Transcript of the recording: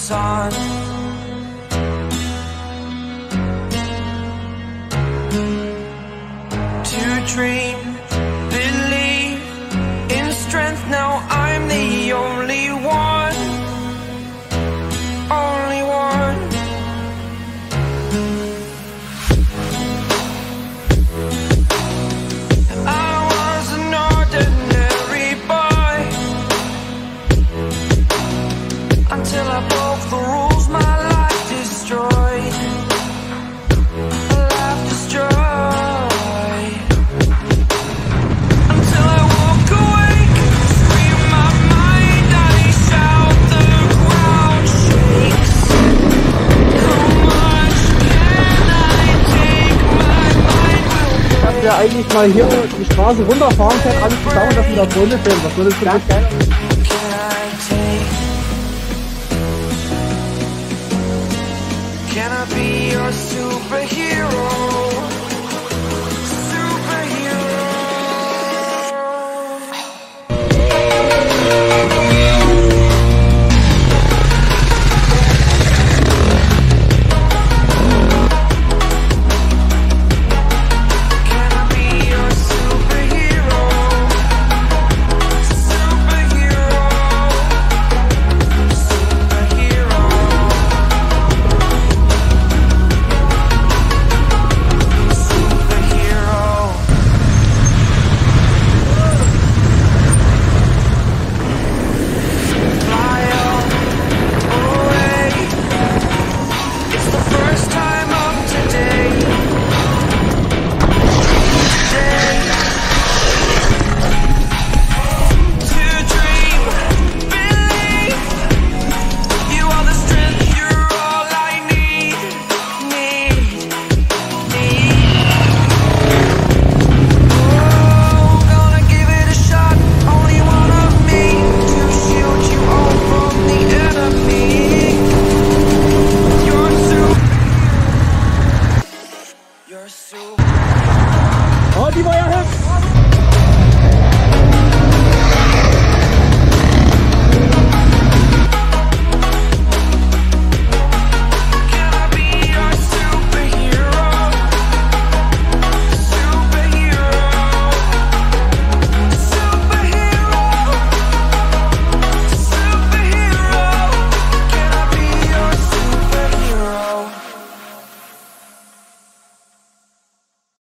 sun. To dream, believe in strength. Now I'm the only one, only one. I was an ordinary boy until I broke the rules. My life destroyed, life destroyed. Until I walk awake, scream my mind, I shout, the ground shakes. How much can I take? My mind will Dass wir eigentlich mal hier die Straße runterfahren können, alles zusammen, dass wir da Freunde filmen. Was würdest du sagen? can I take? Can I be your superhero?